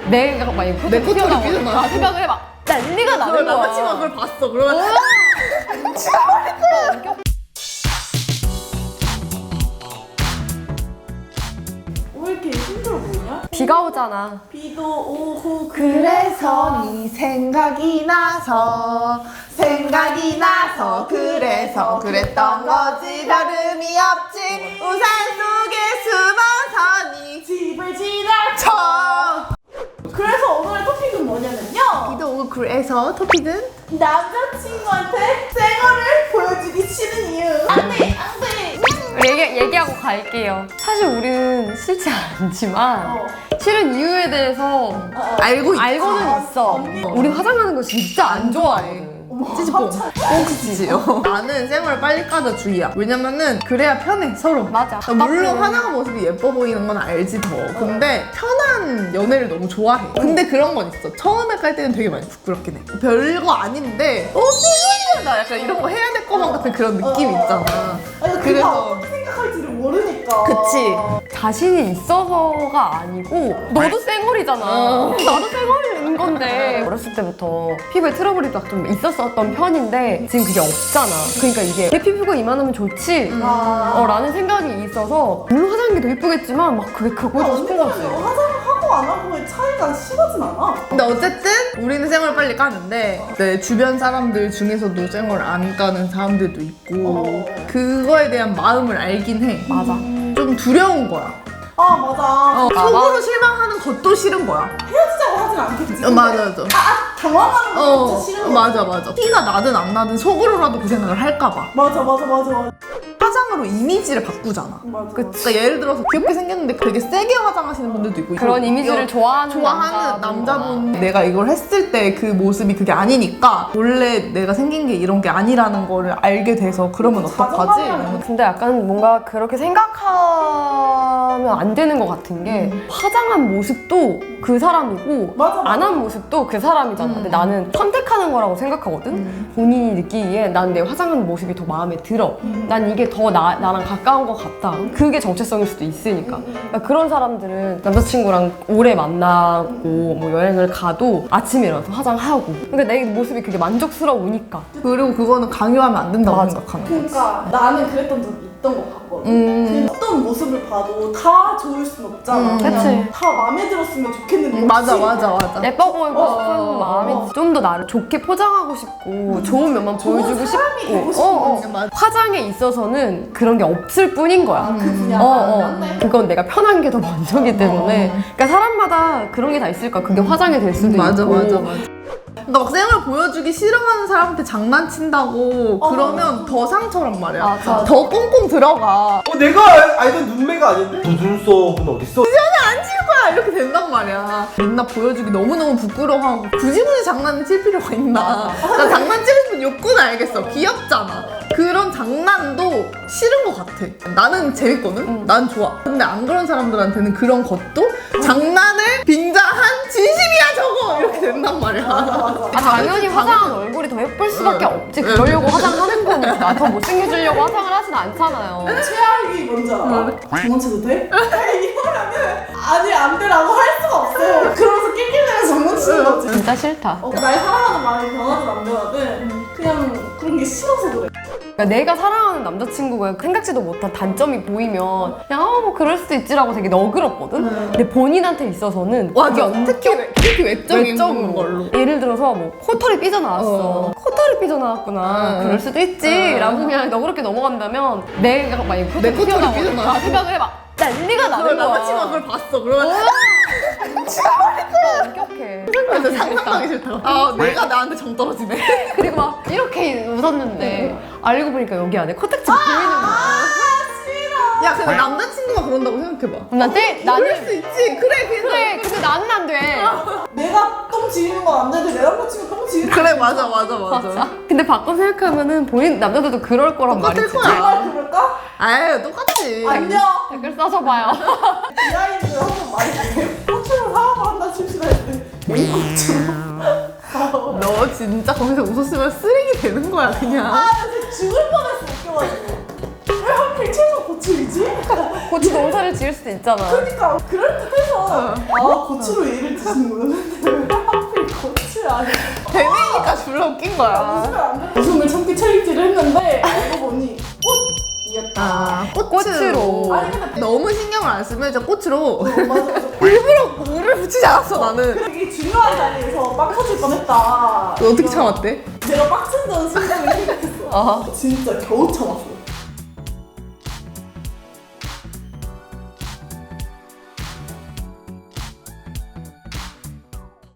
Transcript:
내가 막 내 코털이 삐져나와. 생각을 막 난리가 나는 거야. 남자친구가 그걸 봤어. 그러면 왜 이렇게 힘들어 보이냐? 비가 오잖아. 비도 오고 그래서 네 생각이 나서 그래서 그랬던 거지. 다름이 없지. 우산 속에 숨어서 네 집을 지나쳐. 그래서 오늘의 토픽은 뭐냐면요. 비도 오고 그래서 토픽은 남자친구한테 쌩얼을 보여주기 싫은 이유. 안돼 안돼. 얘기하고 갈게요. 사실 우리는 싫지 않지만 싫은 이유에 대해서 알고 있지. 알고는 있어. 언니. 우리 화장하는 거 진짜 안 좋아해. 찌찌뽕. 뽕치지요. 나는 쌩얼 빨리 까자 주의야. 왜냐면은 그래야 편해 서로. 맞아. 물론 화장한 모습이 예뻐 보이는 건 알지 더. 근데 편한 연애를 너무 좋아해. 근데 그런 건 있어. 처음에 깔 때는 되게 많이 부끄럽긴 해. 별거 아닌데 피곤하다 약간 이런 거 해야 될 것만 같은 그런 느낌 있잖아. 아니, 그래서 그래서 어떻게 생각할지를 모르니까. 그치. 자신이 있어서가 아니고 너도 쌩얼이잖아. 나도 쌩얼인 건데 어렸을 때부터 피부에 트러블이 막 좀 있었던 편인데 지금 그게 없잖아. 그러니까 이게 내 피부가 이만하면 좋지 라는 생각이 있어서 물론 화장한 게 더 예쁘겠지만 막 그게 그거고 싶은 거지. 화장하고 안 하고의 차이가 심하진 않아. 근데 어쨌든 우리는 쌩얼 빨리 까는데 내 주변 사람들 중에서도 쌩얼 안 까는 사람들도 있고 그거에 대한 마음을 알긴 해. 맞아. 좀 두려운 거야. 아 맞아. 속으로 실망하는 것도 싫은 거야. 헤어지자고 하진 않겠지. 맞아. 당황하는 거 진짜 싫은 거. 맞아. 티가 나든 안 나든 속으로라도 그 생각을 할까봐. 맞아. 화장으로 이미지를 바꾸잖아. 맞아. 그러니까 예를 들어서 귀엽게 생겼는데 되게 세게 화장하시는 분들도 있고 그런 이미지를 좋아하는 남자분 내가 이걸 했을 때 그 모습이 그게 아니니까 원래 내가 생긴 게 이런 게 아니라는 거를 알게 돼서 그러면 어떡하지? 이러면서 근데 약간 뭔가 그렇게 생각하면 안 되는 것 같은 게 화장한 모습도 그 사람이고 맞아. 안 한 모습도 그 사람이잖아. 근데 나는 선택하는 거라고 생각하거든. 본인이 느끼기에 난 내 화장한 모습이 더 마음에 들어. 난 이게 더 나랑 가까운 것 같다. 그게 정체성일 수도 있으니까. 그러니까 그런 사람들은 남자친구랑 오래 만나고 뭐 여행을 가도 아침에 일어나서 화장하고. 그러니까 내 모습이 그게 만족스러우니까. 그리고 그거는 강요하면 안 된다고 맞아. 생각하는 거야. 그러니까 나는 그랬던 적이 있던 것 같거든. 그 어떤 모습을 봐도 다 좋을 순 없잖아. 그냥 그치. 다 마음에 들었으면 좋겠는데. 맞아. 예뻐 보이고 싶은 마음이 좀 더 나를 좋게 포장하고 싶고 좋은 면만 보여주고 사람이 되고 싶고 싶은 맞아. 화장에 있어서는 그런 게 없을 뿐인 거야. 그 분야가 맞네. 그건 내가 편한 게 더 먼저기 때문에 그러니까 사람마다 그런 게 다 있을 거야. 그게 화장이 될 수도 맞아. 있고 그러니까 막 쌩얼 보여주기 싫어하는 사람한테 장난친다고 그러면 더 상처란 말이야. 맞아. 더 꽁꽁 들어가. 내가 알던 눈매가 아닌데? 눈썹은 어딨어? 안 칠 거야 이렇게 된단 말이야. 민나 보여주기 너무너무 부끄러워하고 굳이 장난칠 필요가 있나. 나 장난치고 싶은 욕구는 알겠어. 귀엽잖아. 그런 장난도 싫은 것 같아. 나는 재밌거든? 난 좋아. 근데 안 그런 사람들한테는 그런 것도 장난을 빙자한 진심이야 저거! 이렇게 된단 말이야. 당연히 화장한 얼굴이 더 예쁠 수밖에 없지. 그러려고 화장하는 거는 나 더 못생겨주려고 화장을 하진 않잖아요. 최악이 뭔지 알아? 장난쳐도 돼? 이러면은 아니 안 돼라고 할 수가 없어. 그러면서 낄낄대면서 장난치는 거지. 진짜 싫다. 날 사랑하는 마음이 변하든 안 변하든 그냥 그런 게 싫어서 그래. 그러니까 내가 사랑하는 남자친구가 생각지도 못한 단점이 보이면 그냥 뭐 그럴 수도 있지라고 되게 너그럽거든? 근데 본인한테 있어서는 완전 특히 외적인 걸로. 예를 들어서 뭐 코털이 삐져나왔어. 코털이 삐져나왔구나. 그럴 수도 있지. 라고 그냥 너그럽게 넘어간다면 내가 막 내 코털이 코털이 삐져나왔구나 삐져나왔어. 생각을 막 난리가 나는 그걸 거야. 남자친구가 그걸 봤어. 그러면 엄격해. 근데 상상하기 싫다고. 아 내가 나한테 정 떨어지네. 그리고 막 이렇게 웃었는데 알고 보니까 여기 안에 코딱지 보이는 거야. 야 근데 남자친구가 그런다고 생각해봐. 나는 그럴 수 있지. 그래 근데 나는 안 돼. 내가 똥 지리는 건 안 되는데 내 남자친구 똥 지리는 그래 맞아. 맞아. 근데 바꿔 생각하면은 본인 남자들도 그럴 거란 똑같을 말이지. 거야. 정말 그럴까? 아유 똑같지. 안녕. 댓글 써서 봐요. 디자인을 한번 말해줄게요. 코치로 사업을 한다 칩시다 했을 때 메이크업처럼. 너 진짜 거기서 웃었으면 쓰레기 되는 거야 그냥. 아, 나 진짜 죽을 뻔했어 웃겨가지고. 왜 하필 최소 고추이지? 뭐지? 고추 농사를 지을 수도 있잖아. 그러니까 그럴 듯해서 아 고추로 얘를 드시는 거였는데 왜 하필 고추 아니 되뇌니까 졸라 웃긴 거야. 웃음을 참기 챌린지를 했는데 알고 보니 꽃이었다. 꽃으로. 아니 근데 너무 신경을 안 쓰면 진짜 꽃으로 맞아. 일부러 물을 붙이지 않았어 나는. 되게 중요한 자리에서 빵 터질 뻔했다. 너 어떻게 참았대? 제가 빡친다는 순간을 생각했어. 진짜 겨우 참았어.